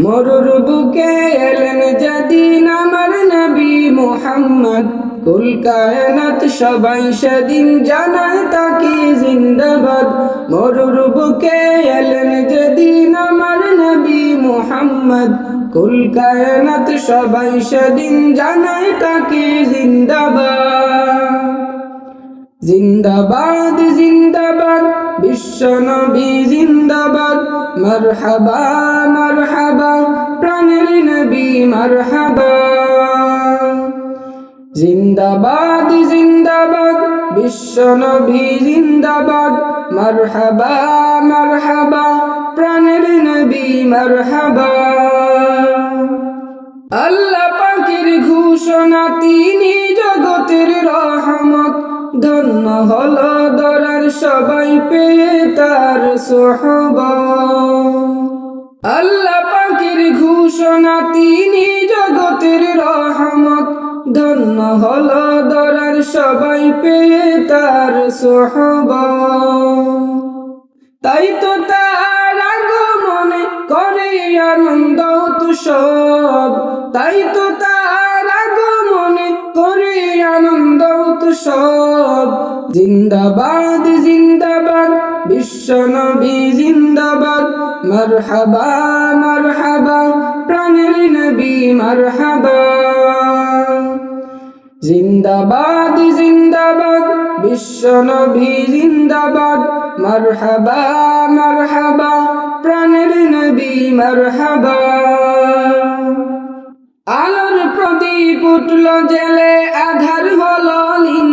মরুর বুকে এলেন যেদিন আমার নবী মুহাম্মদ, কুল কায়নাত সবাই সেদিন জানায় তাকে জিন্দাবাদ। মরুর বুকে এলেন যেদিন আমার নবী মুহাম্মদ, কুল কায়নাত সবাই সেদিন জানায় তাকে জিন্দাবাদ। জিন্দাবাদ জিন্দাবাদ বিশ্ব নবী জিন্দাবাদ, মারহাবা মারহাবা প্রাণের নবী মারহাবা। জিন্দাবাদ জিন্দাবাদ বিশ্ব নবী জিন্দাবাদ, মারহাবা মারহাবা প্রাণের নবী মারহাবা। আল্লাহ পাকের ঘোষণা তিনি জগতের রহমত, ধন্য হলো দরার সবাই পেয়ে তার সোহবত। আল্লাহ পাকের ঘোষণা তিনি জগতের রহমত, ধন্য হলো দরার সবাই পেয়ে তার সোহবত। তাই তো তার আগমনে করে আনন্দ উৎসব, তাই তো তার আগমনে করে আনন্দ উৎসব। জিন্দাবাদ জিন্দাবাদ বিশ্ব নবী জিন্দাবাদ, মারহাবা মারহাবা প্রাণের নবী মারহাবা। জিন্দাবাদ জিন্দাবাদ বিশ্ব নবী জিন্দাবাদ, মারহাবা মারহাবা প্রাণের নবী মারহাবা। আলোর প্রদীপ উঠল জেলে আধার হলো লীন,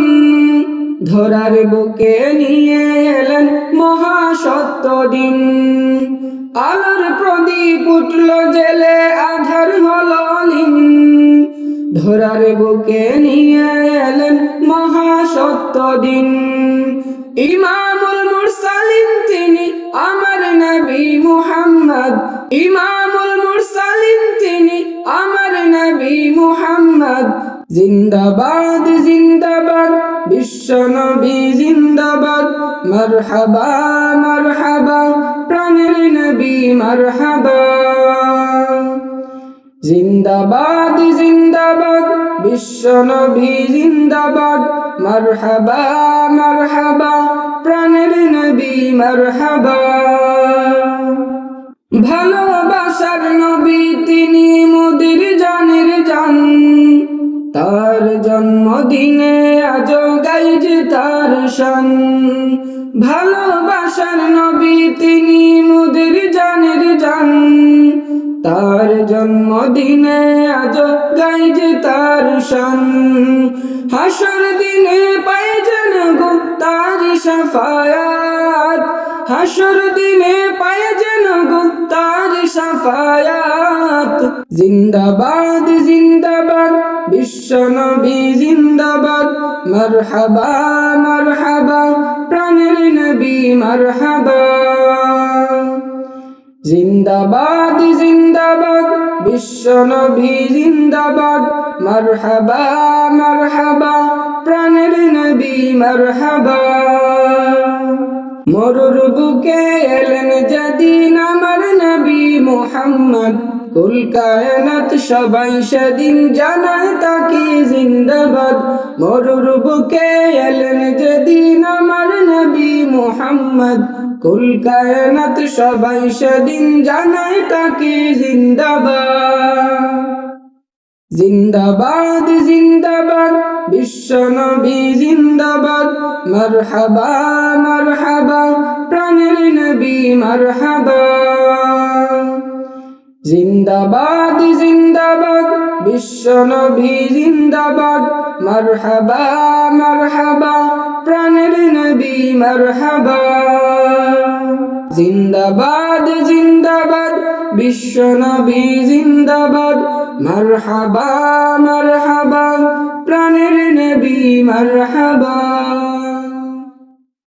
ধরার বুকে নিয়ে এলেন মহাসত্য দিন। আলোর প্রদীপ উঠল জেলে আধার হলো লীন, ধরার বুকে নিয়ে এলেন মহাসত্য দিন। ইমামুল মুরসালিন তিনি আমার নবী মুহাম্মদ, ইমামুল মুরসালিন তিনি আমার নবী মুহাম্মদ। জিন্দাবাদ জিন্দাবাদ বিশ্ব নবী জিন্দাবাদ, মারহাবা মারহাবা প্রাণের নবী মারহাবা। জিন্দাবাদ জিন্দাবাদ বিশ্ব নবী জিন্দাবাদ, মারহাবা মারহাবা প্রাণের নবী মারহাবা। ভালোবাসার নবী তিনি মোদের জানের জান, তার জন্মদিনে আজ গাই যে তার শান। ভালোবাসার নবী তিনি মোদের জানের জান, তার জন্মদিনে আজ গাই যে তার শান। হাসর দিনে পায় যেন গো তার শাফায়াত, হাসর দিনে পায় যেন গো তার শাফায়াত। জিন্দাবাদ জিন্দাবাদ বিশ্ব নবী জিন্দাবাদ, মারহাবা মারহাবা প্রাণের নবী মারহাবা। জিন্দাবাদ জিন্দাবাদ বিশ্ব নবী জিন্দাবাদ, মারহাবা মারহাবা প্রাণের নবী মারহাবা। মরুর বুকে এলেন যেদিন আমার নবী মুহাম্মদ, কুল কায়নাত সবাই সেদিন জানায় তাকে জিন্দাবাদ। মরুর বুকে এলেন যেদিন আমার নবী মুহাম্মদ, কুল কায়নাত সবাই সেদিন জানায় তাকে জিন্দাবাদ। জিন্দাবাদ জিন্দাবাদ বিশ্ব নবী জিন্দাবাদ, মারহাবা মারহাবা প্রাণের নবী মারহাবা। জিন্দাবাদ জিন্দাবাদ বিশ্ব নবী জিন্দাবাদ, মারহাবা মারহাবা প্রাণের নবী মারহাবা। জিন্দাবাদ জিন্দাবাদ বিশ্ব নবী জিন্দাবাদ, মারহাবা মারহাবা প্রাণের নবী মারহাবা।